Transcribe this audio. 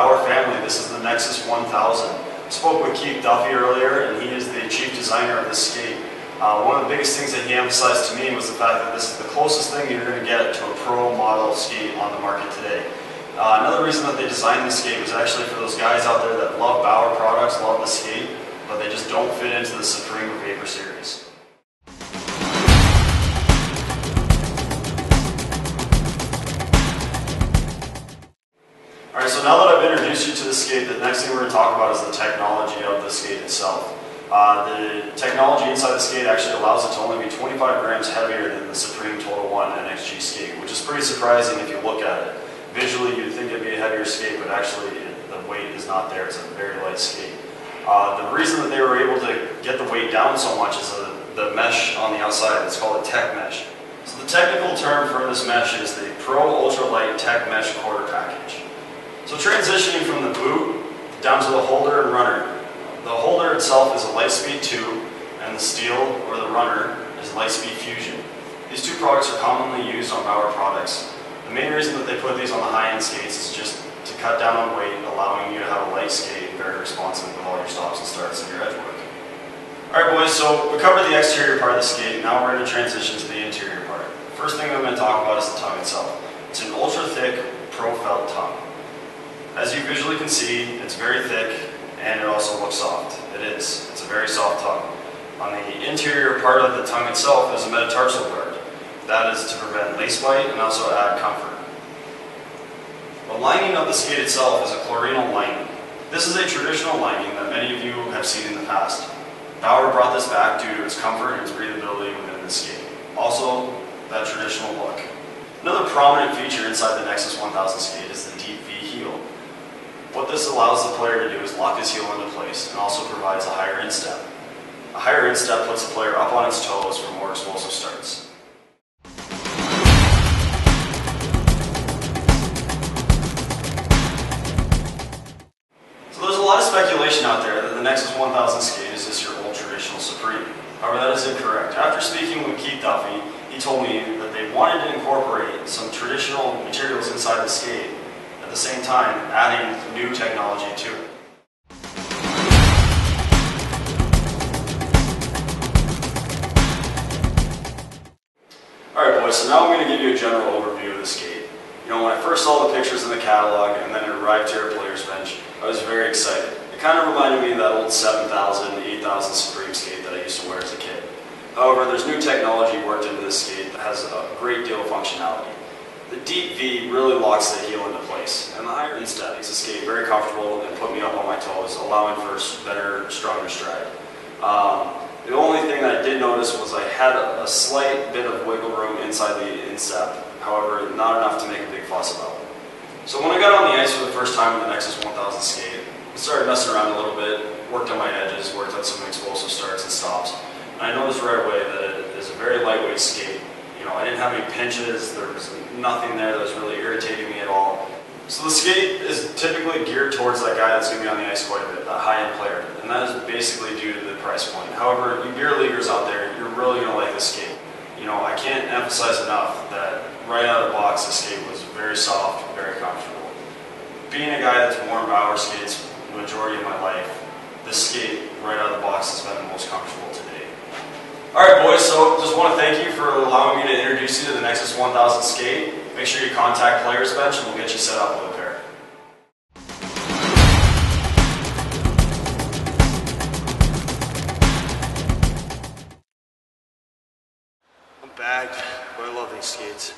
Bauer family. This is the Nexus 1000. I spoke with Keith Duffy earlier, and he is the chief designer of this skate. One of the biggest things that he emphasized to me was the fact that this is the closest thing you're going to get to a pro model skate on the market today. Another reason that they designed this skate was actually for those guys out there that love Bauer products, love the skate, but they just don't fit into the Supreme or Vapor series. Alright, so now that I've introduced you to the skate, the next thing we're going to talk about is the technology of the skate itself. The technology inside the skate actually allows it to only be 25 grams heavier than the Supreme Total 1 NXG skate, which is pretty surprising if you look at it. Visually, you'd think it'd be a heavier skate, but actually the weight is not there. It's a very light skate. The reason that they were able to get the weight down so much is the mesh on the outside. It's called a tech mesh. So the technical term for this mesh is the Pro Ultralight Tech Mesh Quarter Package. So transitioning from the boot down to the holder and runner. The holder itself is a Lightspeed 2, and the steel, or the runner, is Lightspeed Fusion. These two products are commonly used on Bauer products. The main reason that they put these on the high-end skates is just to cut down on weight, allowing you to have a light skate and very responsive with all your stops and starts and your edge work. Alright boys, so we covered the exterior part of the skate, now we're going to transition to the interior part. First thing I'm going to talk about is the tongue itself. It's an ultra-thick Pro Felt tongue. As you visually can see, it's very thick and it also looks soft. It is. It's a very soft tongue. On the interior part of the tongue itself is a metatarsal guard. That is to prevent lace bite and also add comfort. The lining of the skate itself is a chlorinal lining. This is a traditional lining that many of you have seen in the past. Bauer brought this back due to its comfort and its breathability within the skate. Also, that traditional look. Another prominent feature inside the Nexus 1000 skate is the deep V heel. What this allows the player to do is lock his heel into place and also provides a higher instep. A higher instep puts the player up on its toes for more explosive starts. So there's a lot of speculation out there that the Nexus 1000 skate is just your old traditional Supreme. However, that is incorrect. After speaking with Keith Duffy, he told me that they wanted to incorporate some traditional materials inside the skate, at the same time adding new technology to it. Alright boys, so now I'm going to give you a general overview of the skate. You know, when I first saw the pictures in the catalog and then it arrived here at Players Bench, I was very excited. It kind of reminded me of that old 7000, 8000 Supreme skate that I used to wear as a kid. However, there's new technology worked into this skate that has a great deal of functionality. The deep V really locks the heel into place, and the higher instep makes the skate very comfortable and put me up on my toes, allowing for better, stronger stride. The only thing that I did notice was I had a slight bit of wiggle room inside the instep, however, not enough to make a big fuss about it. So when I got on the ice for the first time with the Nexus 1000 skate, I started messing around a little bit, worked on my edges, worked on some explosive starts and stops, and I noticed right away that it is a very lightweight skate. You know, I didn't have any pinches, there was nothing there that was really irritating me at all. So the skate is typically geared towards that guy that's going to be on the ice quite a bit, that high-end player, and that is basically due to the price point. However, you beer leaguers out there, you're really going to like this skate. You know, I can't emphasize enough that right out of the box, the skate was very soft, very comfortable. Being a guy that's worn Bauer skates the majority of my life, this skate right out of the box has been the most comfortable to date. Alright boys, so just want to thank you for allowing me to introduce you to the Nexus 1000 skate. Make sure you contact Players Bench and we'll get you set up with a pair. I'm bagged, but I love these skates.